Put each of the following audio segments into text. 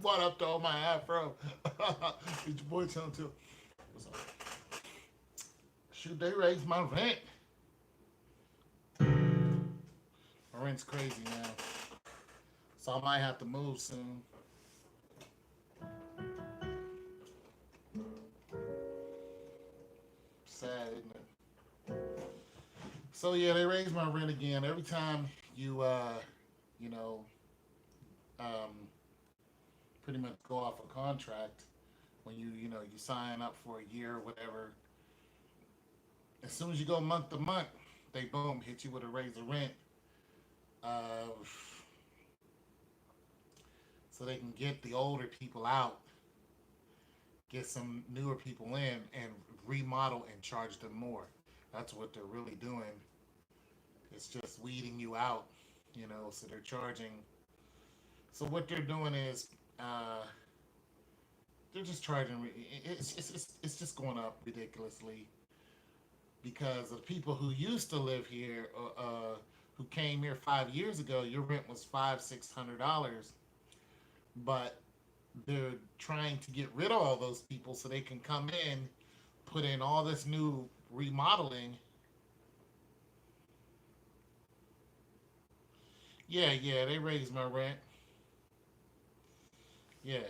What up, though, my afro? It's your boy Chum too. What's up? Shoot, they raised my rent. My rent's crazy now, so I might have to move soon. Sad, isn't it? So yeah, they raised my rent again. Every time you, you know, um, pretty much go off a contract, when you sign up for a year or whatever, as soon as you go month to month, they boom hit you with a raise of rent, uh, so they can get the older people out, get some newer people in, and remodel and charge them more. That's what they're really doing. It's just weeding you out, So they're charging. So what they're doing is, uh, they're just charging. It's just going up ridiculously because the people who used to live here, who came here 5 years ago, your rent was $500-$600, but they're trying to get rid of all those people so they can come in, put in all this new remodeling. Yeah, yeah, they raised my rent. Yeah,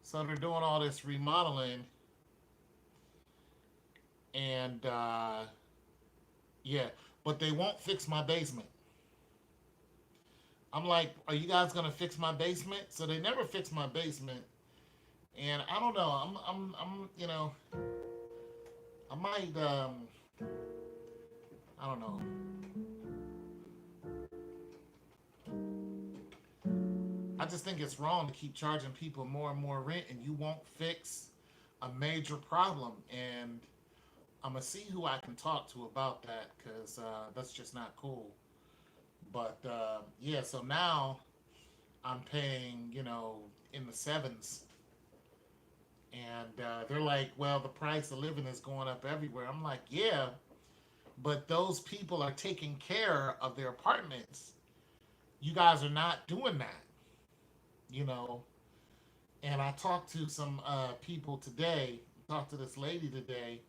so they're doing all this remodeling, and yeah, but they won't fix my basement. I'm like, are you guys gonna fix my basement? So they never fix my basement, and I don't know. I might, I don't know. I just think it's wrong to keep charging people more and more rent, and you won't fix a major problem. And I'm gonna see who I can talk to about that because that's just not cool. But yeah, so now I'm paying, in the sevens, and they're like, "Well, the price of living is going up everywhere." I'm like, "Yeah, but those people are taking care of their apartments. You guys are not doing that, you know." And I talked to some people today. Talked to this lady today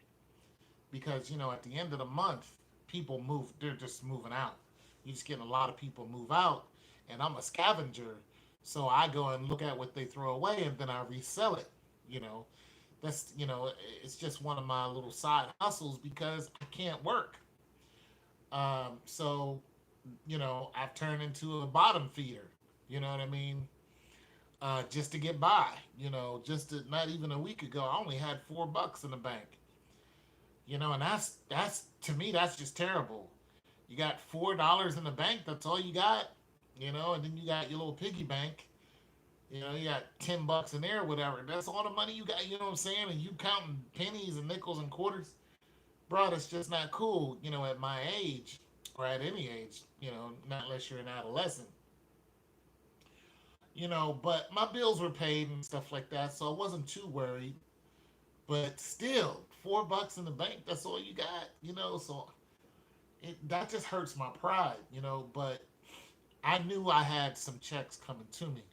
because at the end of the month, people move. They're just moving out. You're just getting a lot of people move out, and I'm a scavenger, so I go and look at what they throw away, and then I resell it. You know, it's just one of my little side hustles because I can't work. So I've turned into a bottom feeder. You know what I mean? Just to get by. Not even a week ago, I only had $4 in the bank. And that's to me that's just terrible. You got $4 in the bank. That's all you got. And then you got your little piggy bank. You got $10 in there, whatever. That's all the money you got. You know what I'm saying? And you counting pennies and nickels and quarters, bro. That's just not cool. At my age or at any age. Not unless you're an adolescent. But my bills were paid and stuff like that, so I wasn't too worried. But still, $4 in the bank, that's all you got, so that just hurts my pride. But I knew I had some checks coming to me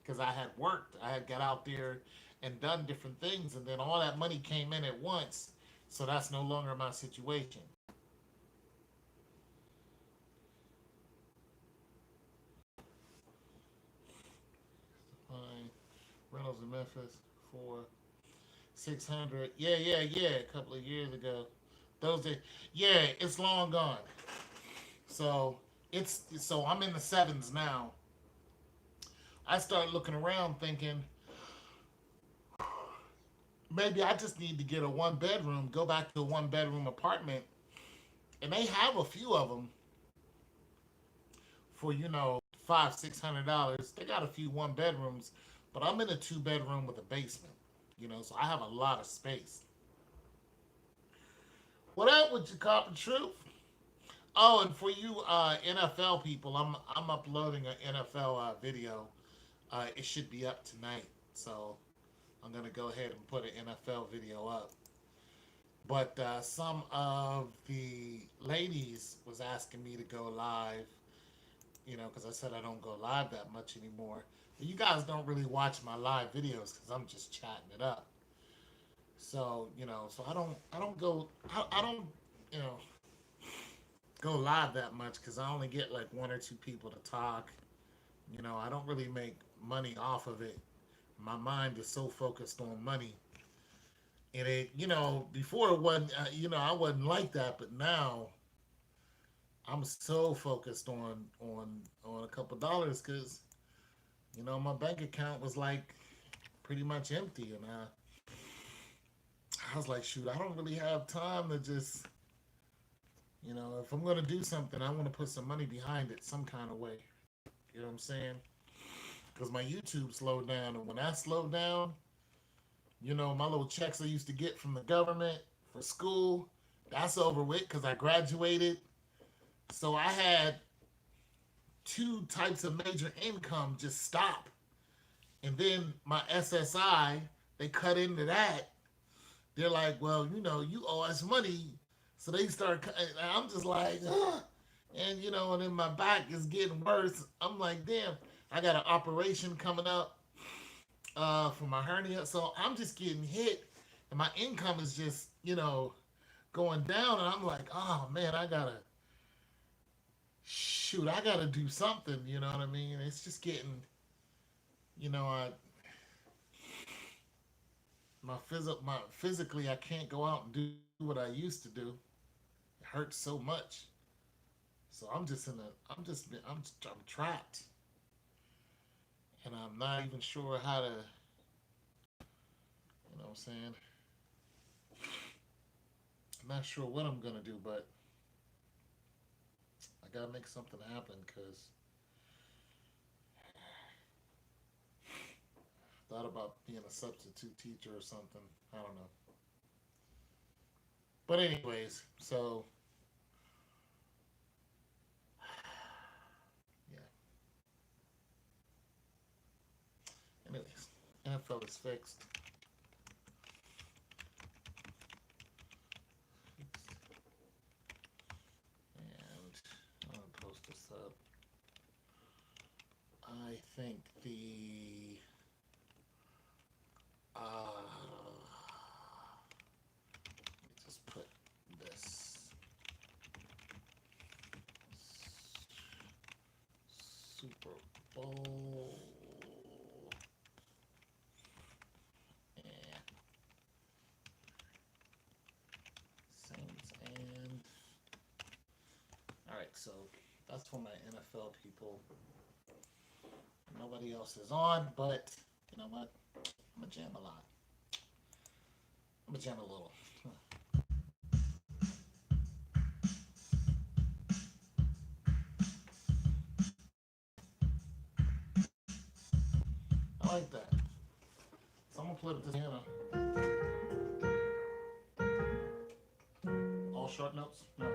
because I had worked, I had got out there and done different things, and then all that money came in at once, so that's no longer my situation. Fine. Reynolds in Memphis for 600. Yeah, yeah, yeah. A couple of years ago, those days. Yeah, it's long gone. So I'm in the sevens now. I start looking around thinking maybe I just need to get a one bedroom, go back to a one bedroom apartment, and they have a few of them for $500-$600. They got a few one bedrooms, but I'm in a two bedroom with a basement. So I have a lot of space. What up with your cop truth? Oh, and for you NFL people, I'm uploading an NFL video. It should be up tonight, so I'm gonna go ahead and put an NFL video up. But some of the ladies was asking me to go live, because I said I don't go live that much anymore. You guys don't really watch my live videos because I'm just chatting it up. So so I don't go I don't you know go live that much because I only get like one or two people to talk. I don't really make money off of it. My mind is so focused on money, and before it wasn't. I wasn't like that, but now I'm so focused on a couple dollars because my bank account was like pretty much empty, and I was like, shoot, I don't really have time to just if I'm gonna do something, I want to put some money behind it some kind of way. You know what I'm saying? Because my YouTube slowed down, and when that slowed down, my little checks I used to get from the government for school, that's over with because I graduated. So I had two types of major income just stop. And then my SSI, they cut into that. They're like, well, you owe us money. So they start, and I'm just like, ugh. And then my back is getting worse. I'm like, damn, I got an operation coming up for my hernia. So I'm just getting hit, and my income is just, going down. And I'm like, oh man, I gotta do something. You know what I mean? It's just getting, I my physically, I can't go out and do what I used to do. It hurts so much. So I'm trapped, and I'm not even sure how to. You know what I'm saying? I'm not sure what I'm gonna do, but I gotta make something happen because I thought about being a substitute teacher or something. I don't know. But anyways, so yeah. Anyways, NFL is fixed. And I'm gonna post this up. I think the let me just put this Super Bowl and Saints and all right. So that's for my NFL people. Nobody else is on, but you know what? I'm gonna jam a lot. I'm gonna jam a little. I like that. Someone play with this piano. All short notes? No.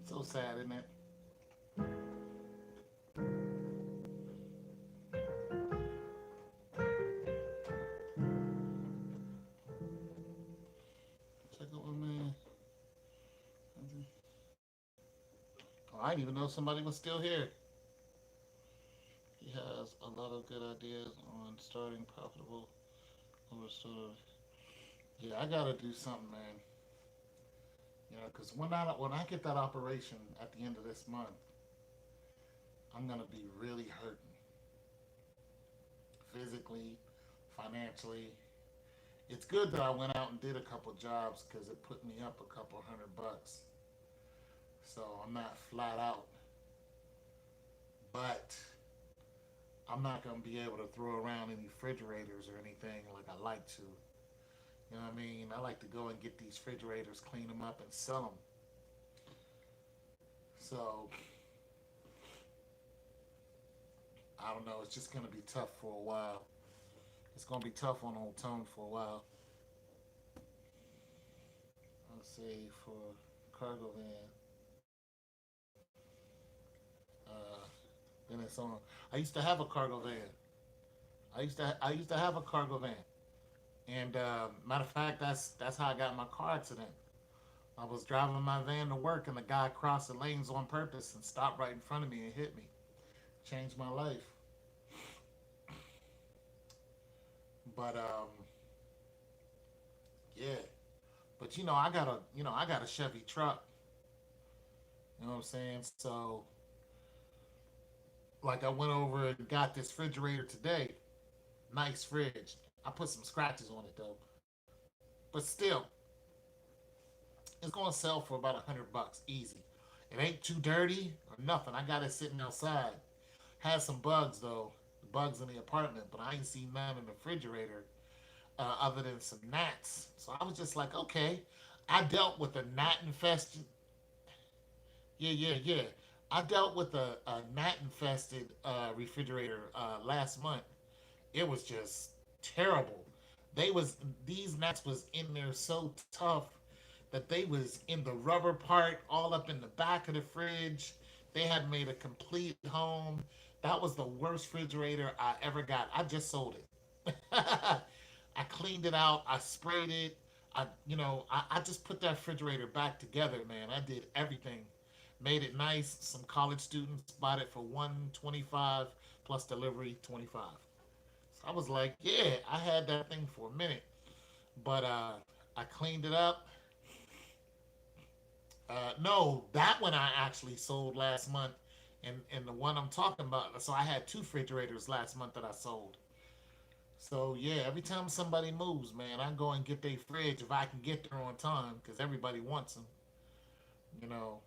So sad, isn't it? Check out my man. Oh, I didn't even know somebody was still here. He has a lot of good ideas on starting profitable over sort of. Yeah, I gotta do something, man. Because when I get that operation at the end of this month, I'm gonna be really hurting physically, financially. It's good that I went out and did a couple jobs because it put me up a couple $100. So I'm not flat out, but I'm not gonna be able to throw around any refrigerators or anything like I like to. You know what I mean? I like to go and get these refrigerators, clean them up, and sell them. So I don't know. It's just gonna be tough for a while. It's gonna be tough on Old Tone for a while. Let's see for cargo van. Uh, then it's on. I used to have a cargo van. I used to have a cargo van. And matter of fact, that's how I got in my car accident. I was driving my van to work, and the guy crossed the lanes on purpose and stopped right in front of me and hit me. Changed my life. But yeah. But I got a Chevy truck. You know what I'm saying? So like I went over and got this refrigerator today. Nice fridge. I put some scratches on it though. But still, it's gonna sell for about $100 easy. It ain't too dirty or nothing. I got it sitting outside. Had some bugs though, bugs in the apartment, but I ain't seen none in the refrigerator other than some gnats. So I was just like, okay. I dealt with a gnat infested. Yeah, yeah, yeah. I dealt with a gnat infested refrigerator last month. It was just terrible. They was These gnats was in there so tough that they was in the rubber part all up in the back of the fridge. They had made a complete home. That was the worst refrigerator I ever got. I just sold it. I cleaned it out. I sprayed it. I just put that refrigerator back together, man. I did everything. Made it nice. Some college students bought it for 125 plus delivery 25. So I was like, yeah, I had that thing for a minute. But I cleaned it up. No, that one I actually sold last month, and the one I'm talking about. So I had two refrigerators last month that I sold. So yeah, every time somebody moves, man, I go and get their fridge if I can get there on time because everybody wants them. You know,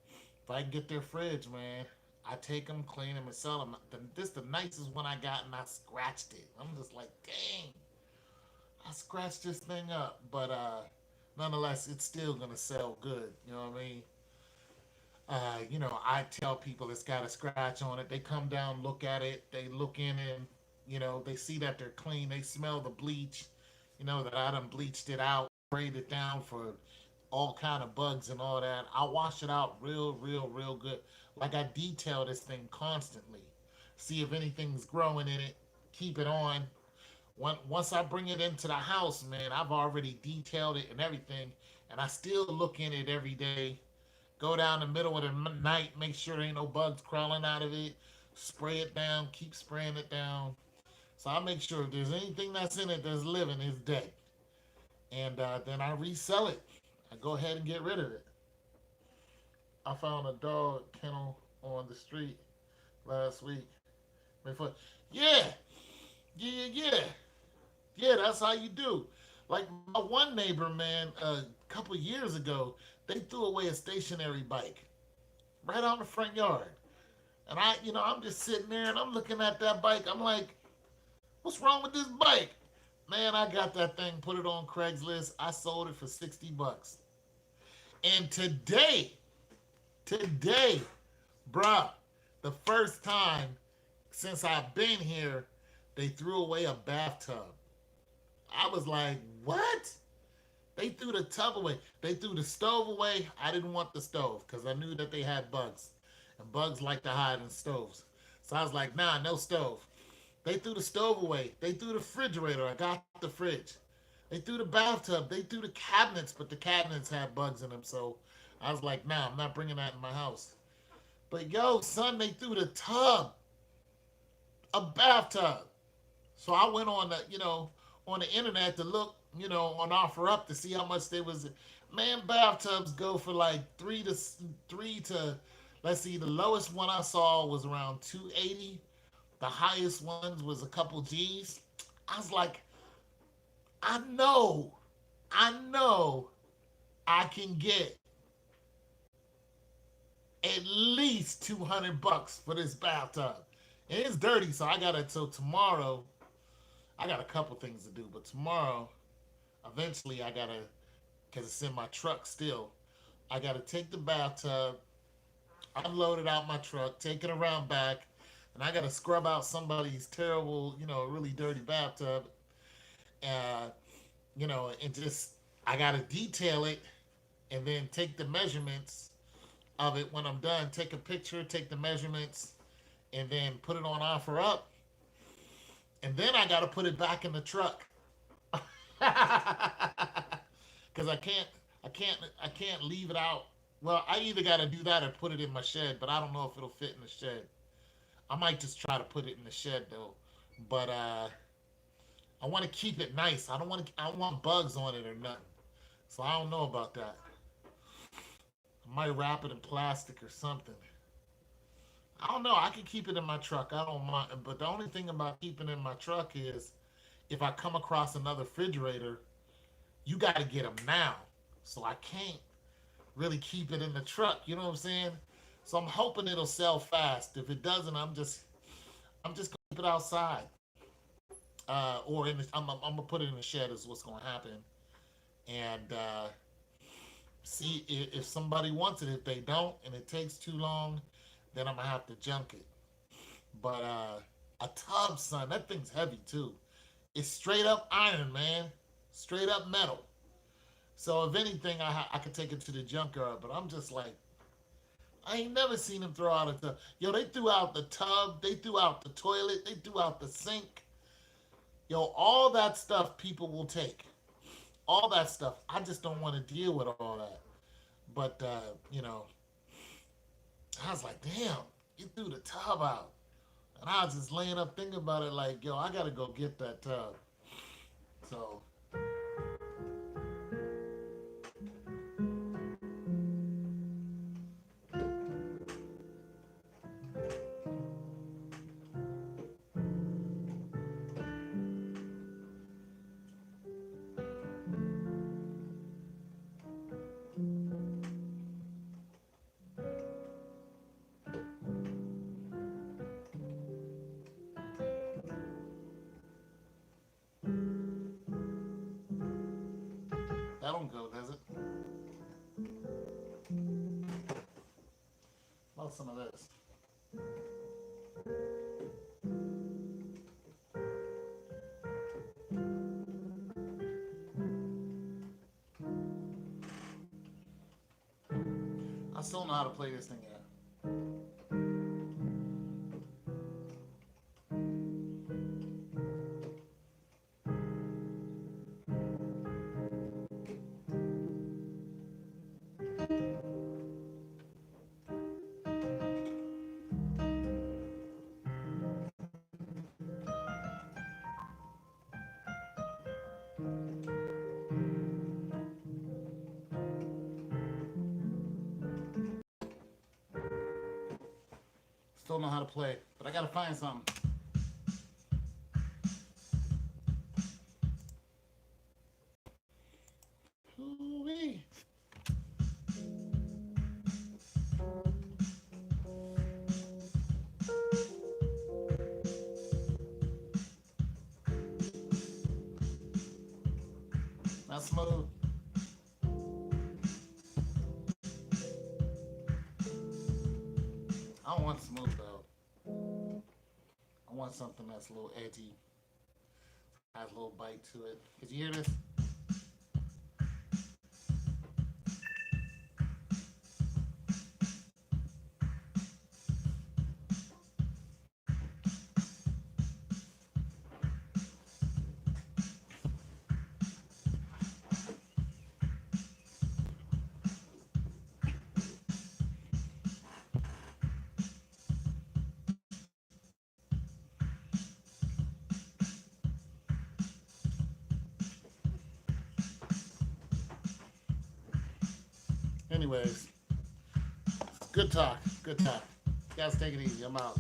if I can get their fridge, man, I take them, clean them, and sell them. This the nicest one I got, and I scratched it. I'm just like, dang, I scratched this thing up, but nonetheless, it's still gonna sell good. You know what I mean? I tell people it's got a scratch on it. They come down, look at it. They look in and, they see that they're clean. They smell the bleach, that I done bleached it out, sprayed it down for all kind of bugs and all that. I wash it out real, real, real good. Like I detail this thing constantly. See if anything's growing in it. Keep it on. Once I bring it into the house, man, I've already detailed it and everything. And I still look in it every day. Go down the middle of the night, make sure there ain't no bugs crawling out of it. Spray it down, keep spraying it down. So I make sure if there's anything that's in it that's living, it's dead. And then I resell it. I go ahead and get rid of it. I found a dog kennel on the street last week. Before, yeah, yeah, yeah, yeah. That's how you do. Like my one neighbor, man, a couple years ago, they threw away a stationary bike right out in the front yard. And I'm just sitting there and I'm looking at that bike. I'm like, what's wrong with this bike? Man, I got that thing, put it on Craigslist. I sold it for $60. And today, bruh, the first time since I've been here, they threw away a bathtub. I was like, what? They threw the tub away. They threw the stove away. I didn't want the stove because I knew that they had bugs. And bugs like to hide in stoves. So I was like, nah, no stove. They threw the stove away. They threw the refrigerator. I got the fridge. They threw the bathtub. They threw the cabinets, but the cabinets had bugs in them. So I was like, nah, I'm not bringing that in my house. But yo, son, they threw the tub, a bathtub. So I went on the internet to look, on OfferUp to see how much they was. Man, bathtubs go for like three to. Let's see, the lowest one I saw was around 280. The highest ones was a couple G's. I was like, I know, I know, I can get at least $200 for this bathtub. And it's dirty, so I got it till tomorrow. I got a couple things to do, but tomorrow, eventually, I gotta, because it's in my truck still. I gotta take the bathtub, unload it out my truck, take it around back, and I gotta scrub out somebody's terrible, really dirty bathtub, and just I gotta detail it and then take the measurements of it when I'm done. Take a picture, take the measurements, and then put it on offer up. And then I got to put it back in the truck because I can't leave it out. Well, I either got to do that or put it in my shed, but I don't know if it'll fit in the shed. I might just try to put it in the shed though. But I want to keep it nice. I don't want bugs on it or nothing. So I don't know about that. I might wrap it in plastic or something. I don't know. I can keep it in my truck. I don't mind. But the only thing about keeping it in my truck is if I come across another refrigerator, you got to get them now. So I can't really keep it in the truck. You know what I'm saying? So I'm hoping it'll sell fast. If it doesn't, I'm just gonna keep it outside. Or I'm gonna put it in the shed is what's gonna happen. And see if somebody wants it. If they don't, and it takes too long, then I'm gonna have to junk it. But a tub, son, that thing's heavy too. It's straight up iron, man. Straight up metal. So if anything, I could take it to the junkyard. But I'm just like, I ain't never seen them throw out a tub. Yo, they threw out the tub. They threw out the toilet. They threw out the sink. Yo, all that stuff people will take. All that stuff. I just don't want to deal with all that. But, I was like, damn, you threw the tub out. And I was just laying up thinking about it like, yo, I got to go get that tub. So, that don't go, does it? About some of this. I still don't know how to play this thing yet. Still don't know how to play, but I gotta find something. Ooh-wee. Not smooth. I don't want smooth though. I want something that's a little edgy, has a little bite to it. Did you hear this? Anyways, good talk. Good talk. You guys take it easy. I'm out.